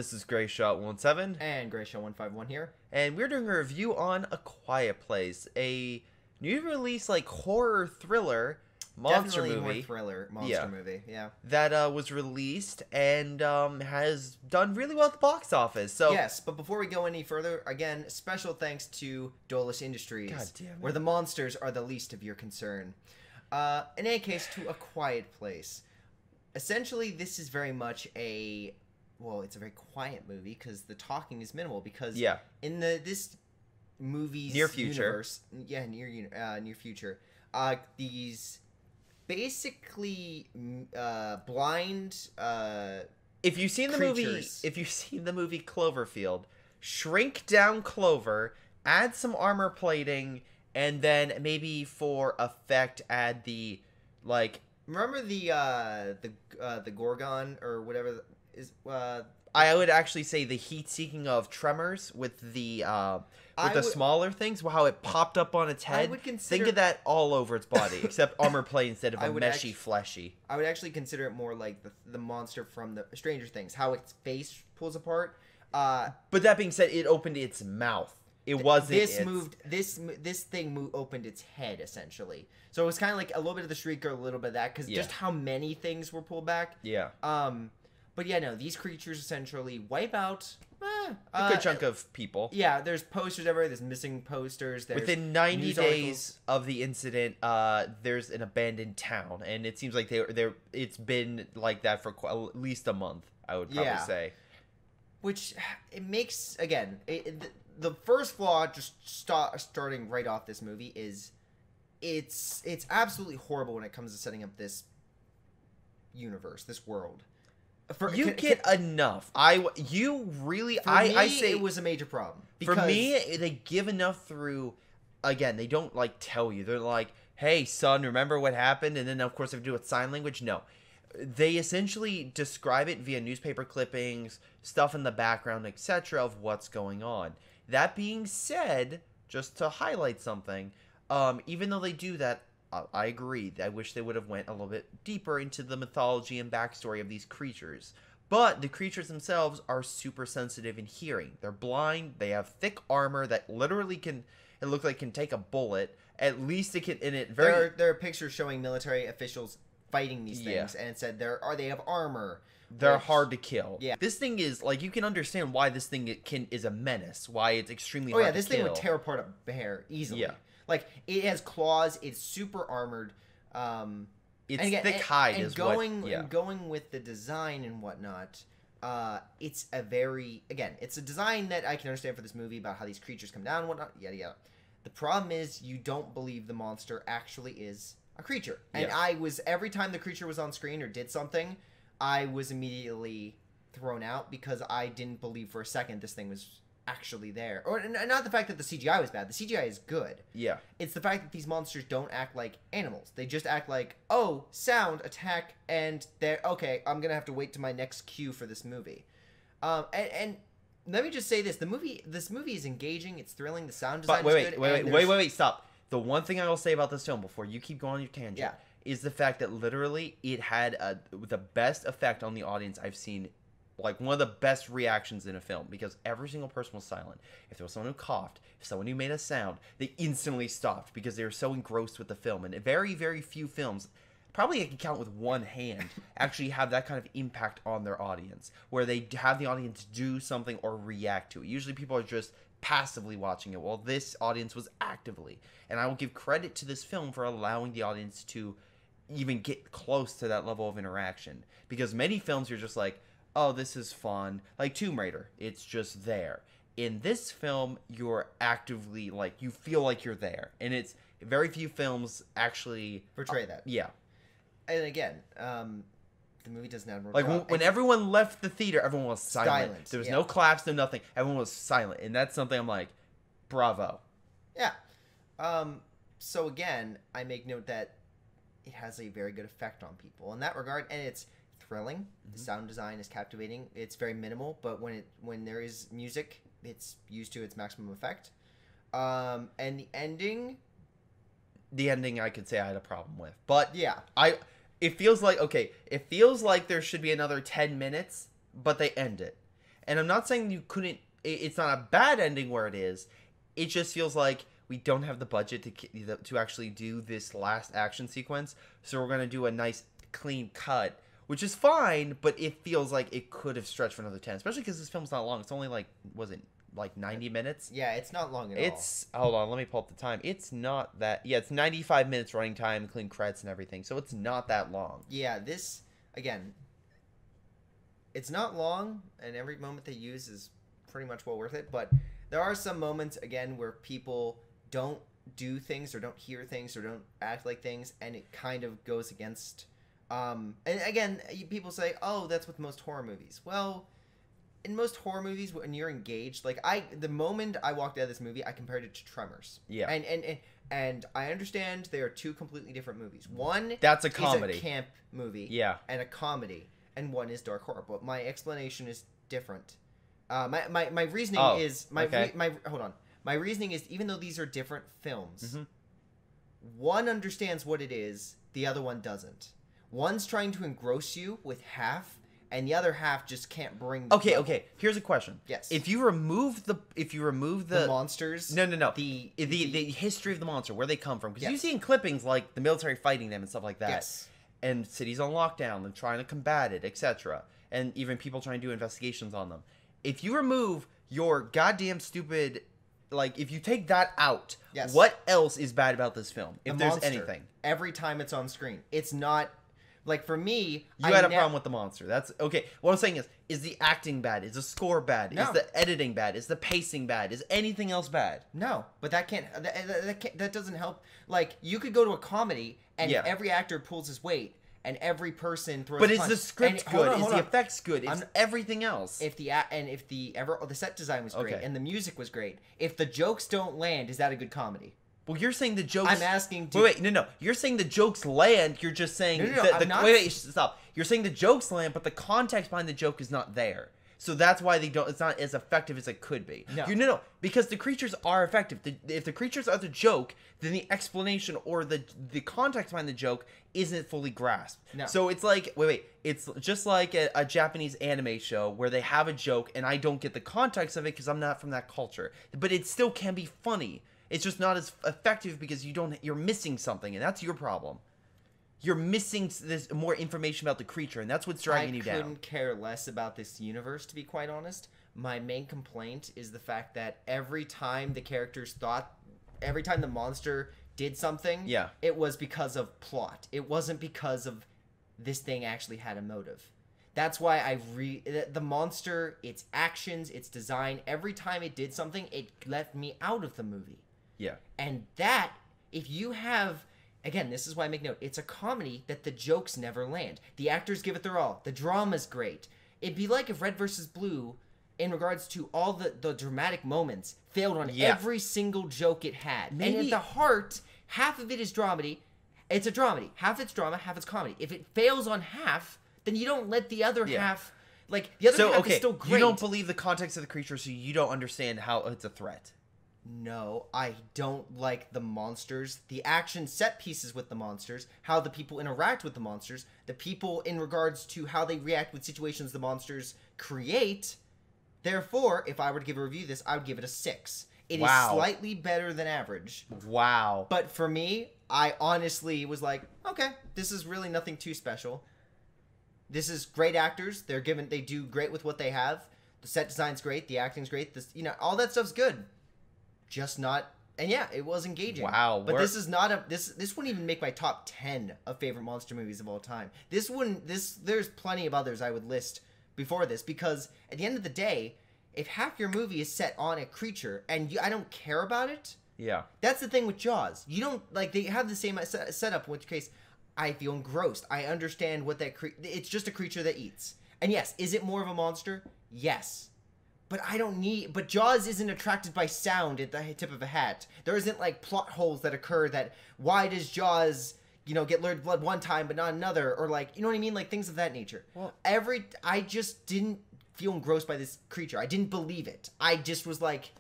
This is Greyshot17. And Greyshot151 here. And we're doing a review on A Quiet Place, a new release, like, horror thriller monster Definitely movie. More thriller monster movie, yeah. That was released and has done really well at the box office. So yes, but before we go any further, again, special thanks to Dolus Industries, God damn it. where the monsters are the least of your concern. In any case, to A Quiet Place. Essentially, this is very much a... Well, it's a very quiet movie because the talking is minimal. Because in this movie's near future universe, near future, these basically blind if you've seen the movie Cloverfield, shrink down Clover, add some armor plating, and then maybe for effect add the remember the Gorgon or whatever is I would actually say the heat-seeking of Tremors with the smaller things, how it popped up on its head. Think of that all over its body, except armor plate instead of a meshy, fleshy. I would actually consider it more like the monster from the Stranger Things, how its face pulls apart. But that being said, it opened its mouth. It wasn't. This thing opened its head essentially. So it was kind of like a little bit of the Shrieker, a little bit of that, because just how many things were pulled back. Yeah. But yeah, no, these creatures essentially wipe out a good chunk of people. Yeah, there's posters everywhere. There's missing posters. There's within 90 days of the incident, there's an abandoned town, and it seems like it's been like that for at least a month, I would probably say. Which it makes, again, the first flaw, just starting right off this movie, is it's absolutely horrible when it comes to setting up this universe, this world. You get enough. I say it was a major problem. For me, they give enough through. Again, they don't tell you. They're like, "Hey, son, remember what happened?" And then, of course, they do it with sign language. No, they essentially describe it via newspaper clippings, stuff in the background, etc., of what's going on. That being said, just to highlight something, even though they do that. I agree. I wish they would have went a little bit deeper into the mythology and backstory of these creatures. But the creatures themselves are super sensitive in hearing. They're blind. They have thick armor that literally can take a bullet. At least it can. There are pictures showing military officials fighting these things, and it said they have armor. They're hard to kill. Yeah. This thing is you can understand why this thing is a menace. Why it's extremely hard to kill. This thing would tear apart a bear easily. Yeah. It has claws. It's super armored. It's thick hide and going with the design and whatnot. It's it's a design that I can understand for this movie about how these creatures come down and whatnot. Yada yada. The problem is you don't believe the monster actually is a creature. And every time the creature was on screen or did something, I was immediately thrown out because I didn't believe for a second this thing was actually there. Or not the fact that the CGI was bad. The CGI is good. Yeah. It's the fact that these monsters don't act like animals. They just act like, oh, sound, attack, and they're okay, I'm gonna have to wait to my next cue for this movie. And let me just say this. This movie is engaging, it's thrilling, the sound design is good. Wait, stop. The one thing I will say about this film before you keep going on your tangent is the fact that literally it had the best effect on the audience I've seen. One of the best reactions in a film, because every single person was silent. If there was someone who coughed, if someone who made a sound, they instantly stopped because they were so engrossed with the film. And very, very few films, probably I can count with one hand, actually have that kind of impact on their audience, where they have the audience do something or react to it. Usually people are just passively watching it, while this audience was actively. And I will give credit to this film for allowing the audience to even get close to that level of interaction. Because many films you're just like, oh, this is fun. Like Tomb Raider, it's just there. In this film, you're actively, you feel like you're there. And it's very few films actually portray that. Yeah. And again, the movie doesn't have... When everyone left the theater, everyone was silent. There was no claps, no nothing. Everyone was silent. And that's something I'm like, bravo. Yeah. So again, I make note that it has a very good effect on people in that regard. And it's thrilling. The sound design is captivating. It's very minimal, but when there is music, it's used to its maximum effect. And the ending I could say I had a problem with. But yeah, it feels like there should be another 10 minutes, but they end it. And I'm not saying you couldn't. It's not a bad ending where it is. It just feels like we don't have the budget to actually do this last action sequence. So we're gonna do a nice clean cut, which is fine, but it feels like it could have stretched for another 10, especially because this film's not long. It's only like, was it like 90 minutes? Yeah, it's not long at all. Hold on, let me pull up the time. It's not that. Yeah, it's 95 minutes running time, including credits and everything. So it's not that long. Yeah, this again. It's not long, and every moment they use is pretty much well worth it. But there are some moments, again, where people don't do things or don't hear things or don't act like things, and it kind of goes against... and again, people say, oh, that's with most horror movies. Well, in most horror movies, when you're engaged... Like, the moment I walked out of this movie, I compared it to Tremors. Yeah. And I understand they are two completely different movies. One that's a comedy. Is a camp movie. Yeah. And a comedy. And one is dark horror, but my explanation is different. My reasoning is hold on. My reasoning is even though these are different films, one understands what it is, the other one doesn't. One's trying to engross you with half, and the other half just can't bring. Okay. Here's a question. Yes. If you remove the monsters. No. The history of the monster, where they come from, because you see in clippings like the military fighting them and stuff like that. Yes. And cities on lockdown and trying to combat it, etc. And even people trying to do investigations on them. If you remove your goddamn stupid, like, if you take that out, what else is bad about this film? If there's anything. Every time it's on screen. It's not, like, for me... You had a problem with the monster. That's, okay. What I'm saying is the acting bad? Is the score bad? No. Is the editing bad? Is the pacing bad? Is anything else bad? No, but that doesn't help. Like, you could go to a comedy, and every actor pulls his weight, and every person throws. But is the script good? Is the effects good? Is everything else? If the set design was great and the music was great, if the jokes don't land, is that a good comedy? Well, you're saying the jokes. I'm asking. No. You're saying the jokes land. You're just saying. No, wait, stop. You're saying the jokes land, but the context behind the joke is not there. So that's why they don't. It's not as effective as it could be. No, because the creatures are effective. If the creatures are the joke, then the explanation or the context behind the joke isn't fully grasped. No. So it's like it's just like a Japanese anime show where they have a joke and I don't get the context of it because I'm not from that culture. But it still can be funny. It's just not as effective because you're missing something, and that's your problem. You're missing this more information about the creature, and that's what's dragging you down. I couldn't care less about this universe, to be quite honest. My main complaint is the fact that every time the monster did something, it was because of plot. It wasn't because of this thing actually had a motive. That's why the monster, its actions, its design, every time it did something, it left me out of the movie. Yeah. And that, if you have... Again, this is why I make note. It's a comedy that the jokes never land. The actors give it their all. The drama's great. It'd be like if Red vs. Blue, in regards to all the dramatic moments, failed on every single joke it had. Maybe. And at the heart, half of it is dramedy. It's a dramedy. Half it's drama, half it's comedy. If it fails on half, then you don't let the other half... Like, the other half is still great. You don't believe the context of the creature, so you don't understand how it's a threat. No, I don't like the monsters, the action set pieces with the monsters, how the people interact with the monsters, the people in regards to how they react with situations the monsters create. Therefore, if I were to give a review of this, I would give it a 6. It is slightly better than average. Wow. But for me, I honestly was like, okay, this is really nothing too special. This is great actors. They do great with what they have. The set design's great. The acting's great. All that stuff's good. Just not, and it was engaging. Wow. But this is not this wouldn't even make my top 10 of favorite monster movies of all time. There's plenty of others I would list before this, because at the end of the day, if half your movie is set on a creature and I don't care about it, that's the thing with Jaws. You don't, like, they have the same setup, in which case I feel engrossed. I understand what it's just a creature that eats. And yes, is it more of a monster? Yes. But Jaws isn't attracted by sound at the tip of a hat. There isn't, like, plot holes that occur that, why does Jaws, get lured blood one time but not another? Or, like, you know what I mean? Like, things of that nature. Well, I just didn't feel engrossed by this creature. I didn't believe it. I just was like,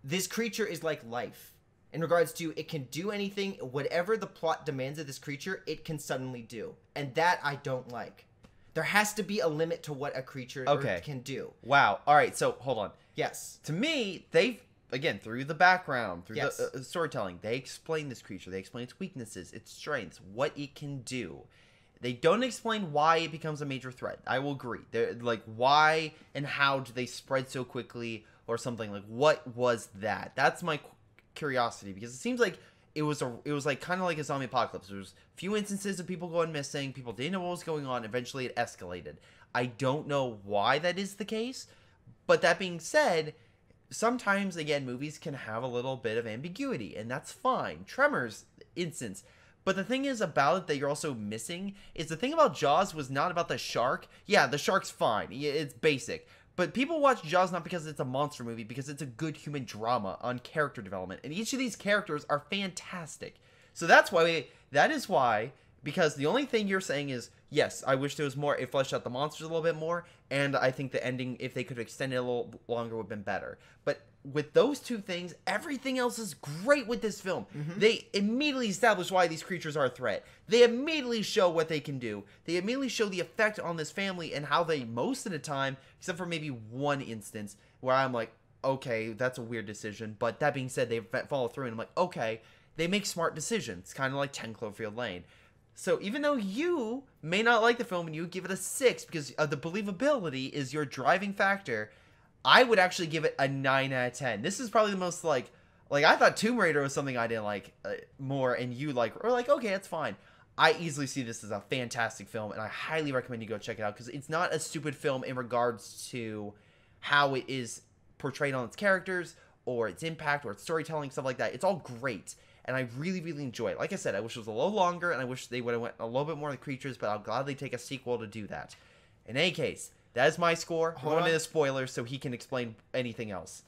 this creature is like life. In regards to, it can do anything, whatever the plot demands of this creature, it can suddenly do. And that I don't like. There has to be a limit to what a creature can do. Wow. All right. So hold on. Yes. To me, they've again through the background, through the storytelling, they explain this creature. They explain its weaknesses, its strengths, what it can do. They don't explain why it becomes a major threat. I will agree. They're like, why and how do they spread so quickly or something? Like, what was that? That's my curiosity, because it seems like it was like kind of like a zombie apocalypse. There was a few instances of people going missing. People didn't know what was going on. Eventually, it escalated. I don't know why that is the case, but that being said, sometimes again movies can have a little bit of ambiguity, and that's fine. Tremors instance. But the thing is about it that you're also missing is the thing about Jaws was not about the shark. Yeah, the shark's fine. It's basic. But people watch Jaws not because it's a monster movie, because it's a good human drama on character development. And each of these characters are fantastic. So that is why, because the only thing you're saying is, yes, I wish there was more, it fleshed out the monsters a little bit more, and I think the ending, if they could extend it a little longer, would have been better. But with those two things, everything else is great with this film. Mm-hmm. They immediately establish why these creatures are a threat. They immediately show what they can do. They immediately show the effect on this family and how they, most of the time, except for maybe one instance, where I'm like, okay, that's a weird decision. But that being said, they follow through, and I'm like, okay, they make smart decisions. Kind of like 10 Cloverfield Lane. So even though you may not like the film and you give it a 6 because the believability is your driving factor, I would actually give it a 9 out of 10. This is probably the most like I thought Tomb Raider was something I didn't like more, and you were like, okay, that's fine. I easily see this as a fantastic film, and I highly recommend you go check it out, because it's not a stupid film in regards to how it is portrayed on its characters or its impact or its storytelling, stuff like that. It's all great. And I really, really enjoy it. Like I said, I wish it was a little longer, and I wish they would have went a little bit more on the creatures, but I'll gladly take a sequel to do that. In any case, that is my score. We're going into spoilers so he can explain anything else.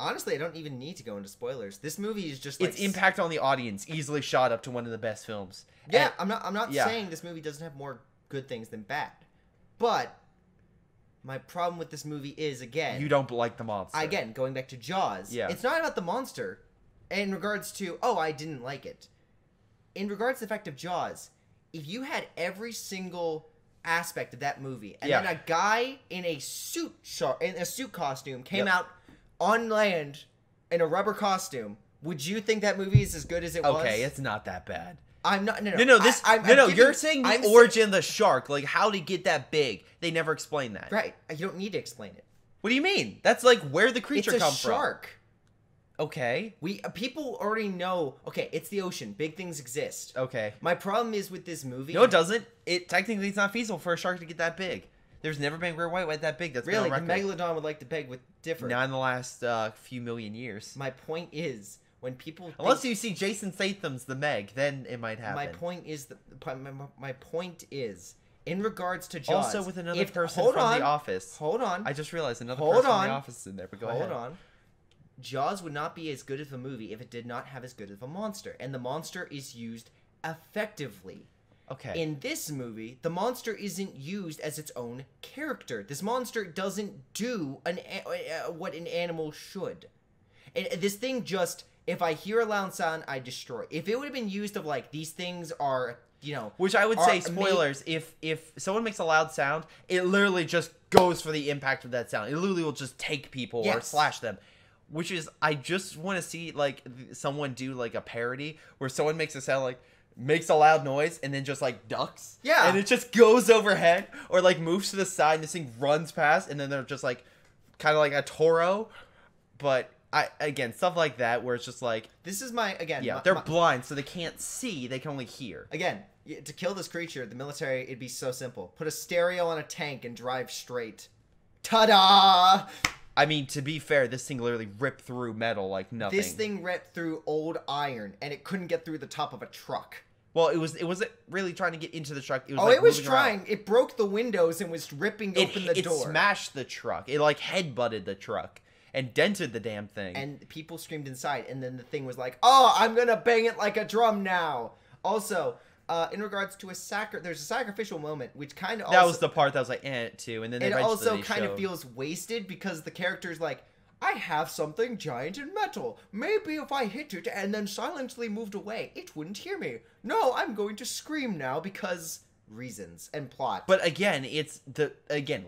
Honestly, I don't even need to go into spoilers. This movie is just like... Its impact on the audience easily shot up to one of the best films. Yeah, and, I'm not saying this movie doesn't have more good things than bad. But my problem with this movie is, again... You don't like the monster. Again, going back to Jaws. Yeah. It's not about the monster. In regards to, oh, I didn't like it. In regards to the fact of Jaws, if you had every single aspect of that movie, and then a guy in a suit costume came out on land in a rubber costume, would you think that movie is as good as it was? Okay, it's not that bad. I'm not. No. You're saying the origin of the shark, like how did it get that big? They never explain that. Right. You don't need to explain it. What do you mean? That's like where the creature comes from. It's a shark. Okay. People already know, okay, it's the ocean. Big things exist. Okay. My problem is with this movie... No, it doesn't. Technically, it's not feasible for a shark to get that big. There's never been a great white that big. That's really, the Megalodon would like to beg with different. Not in the last few million years. My point is, when people... Unless you see Jason Statham's The Meg, then it might happen. My point is, in regards to Jaws... Also with another person from The Office. Hold on. I just realized another person from The Office is in there, but go ahead. Hold on. Jaws would not be as good of a movie if it did not have as good of a monster. And the monster is used effectively. Okay. In this movie, the monster isn't used as its own character. This monster doesn't do what an animal should. And this thing just, if I hear a loud sound, I destroy. If it would have been used of like, these things are, Which I would say, spoilers, if someone makes a loud sound, it literally just goes for the impact of that sound. It literally will just take people or slash them. Which is, I just want to see, like, someone do, like, a parody where someone makes a sound, like, makes a loud noise and then just, like, ducks. Yeah. And it just goes overhead or, like, moves to the side and this thing runs past and then they're just, like, kind of like a Toro. But, again, stuff like that where it's just, like... This is my, again... Yeah, they're blind, so they can't see. They can only hear. Again, to kill this creature, the military, it'd be so simple. Put a stereo on a tank and drive straight. Ta-da! I mean, to be fair, this thing literally ripped through metal like nothing. This thing ripped through old iron, and it couldn't get through the top of a truck. Well, it wasn't really trying to get into the truck. It was trying. It broke the windows and was ripping open the door. It smashed the truck. It, like, head-butted the truck and dented the damn thing. And people screamed inside, and then the thing was like, oh, I'm gonna bang it like a drum now. Also... in regards to there's a sacrificial moment, which kind of that was the part that was like, too, and then it also kind of feels wasted because the character's like, I have something giant in metal. Maybe if I hit it and then silently moved away, it wouldn't hear me. No, I'm going to scream now because reasons and plot. But again,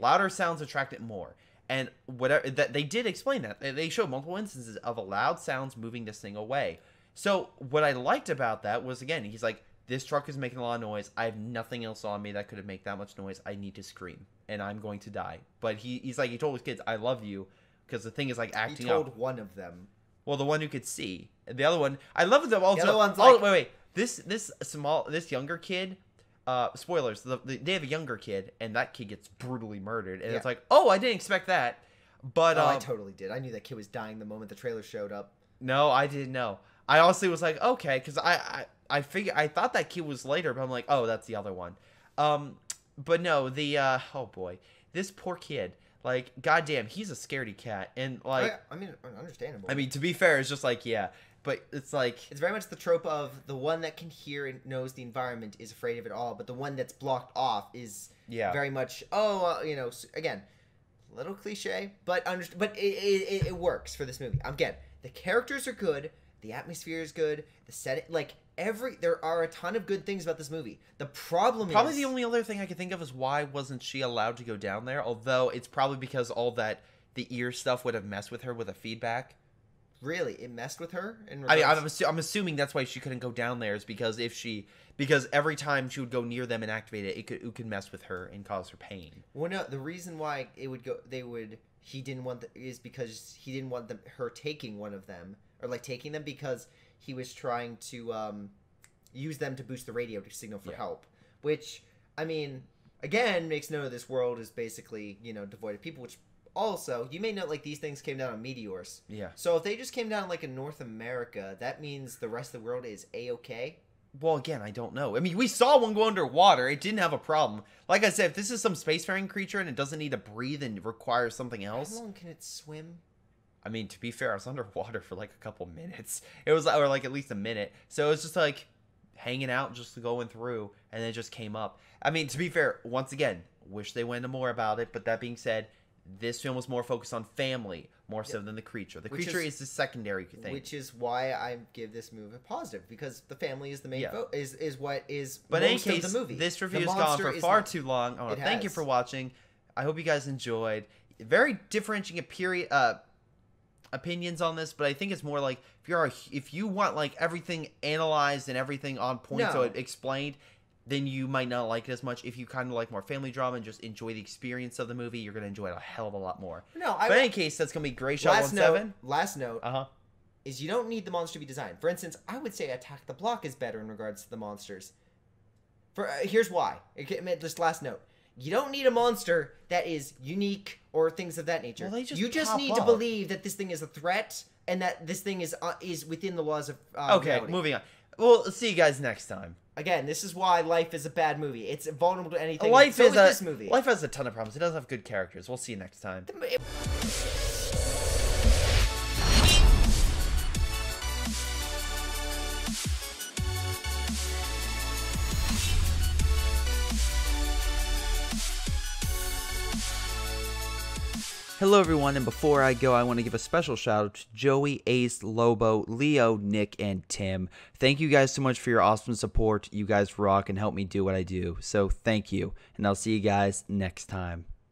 louder sounds attract it more. And whatever that they did explain that. They showed multiple instances of loud sounds moving this thing away. So what I liked about that was, again, he's like, this truck is making a lot of noise. I have nothing else on me that could have made that much noise. I need to scream, and I'm going to die. But he's like, he told his kids, I love you, because the thing is like acting up. He told one of them. Well, the one who could see. The other one, I love them also. The other one's like, wait. This younger kid, spoilers, they have a younger kid, and that kid gets brutally murdered. And it's like, oh, I didn't expect that. But I totally did. I knew that kid was dying the moment the trailer showed up. No, I didn't know. I honestly was like, okay, because I thought that kid was later, but I'm like, oh, that's the other one. But no, oh boy, this poor kid. Like, goddamn, he's a scaredy cat, and like, I mean, understandable. I mean, to be fair, it's just like, yeah, but it's like, it's very much the trope of the one that can hear and knows the environment is afraid of it all, but the one that's blocked off is very much, again, a little cliche, but it works for this movie. Again, the characters are good, the atmosphere is good, the setting, like. There are a ton of good things about this movie. The problem probably the only other thing I can think of is why wasn't she allowed to go down there? Although it's probably because all that the ear stuff would have messed with her with the feedback. Really, it messed with her. I'm assuming that's why she couldn't go down there. Is because because every time she would go near them and activate it, it could mess with her and cause her pain. Well, no, the reason why he didn't want is because he didn't want her taking one of them or like taking them because. He was trying to use them to boost the radio to signal for help, which, I mean, again, makes note of this world is basically, devoid of people, which also, you may note, like, these things came down on meteors. Yeah. So if they just came down, like, in North America, that means the rest of the world is A-okay? Well, again, I don't know. I mean, we saw one go underwater. It didn't have a problem. Like I said, if this is some spacefaring creature and it doesn't need to breathe and requires something else. How long can it swim? I mean, to be fair, I was underwater for like a couple minutes. It was, or like at least a minute. So it was just like hanging out, just going through, and then it just came up. I mean, to be fair, once again, wish they went into more about it. But that being said, this film was more focused on family, more so than the creature. The creature is the secondary thing. Which is why I give this movie a positive, because the family is the main is what is but most in any case, of the movie. This review has gone for far too long. I want to thank you for watching. I hope you guys enjoyed. Very differentiating opinions on this, but I think it's more like if you want like everything analyzed and everything on point, so it explained, then you might not like it as much. If you kind of like more family drama and just enjoy the experience of the movie, you're gonna enjoy it a hell of a lot more. But in any case, that's gonna be Greyshot 17. Last note is you don't need the monster to be designed. For instance, I would say Attack the Block is better in regards to the monsters. Here's why. Just last note. You don't need a monster that is unique or things of that nature. Well, you just need to believe that this thing is a threat and that this thing is within the laws of reality. Moving on. We'll see you guys next time. Again, this is why Life is a bad movie. It's vulnerable to anything. This movie. Life has a ton of problems. It doesn't have good characters. We'll see you next time. Hello everyone, and before I go, I want to give a special shout out to Joey, Ace, Lobo, Leo, Nick, and Tim. Thank you guys so much for your awesome support. You guys rock and help me do what I do. So thank you, and I'll see you guys next time.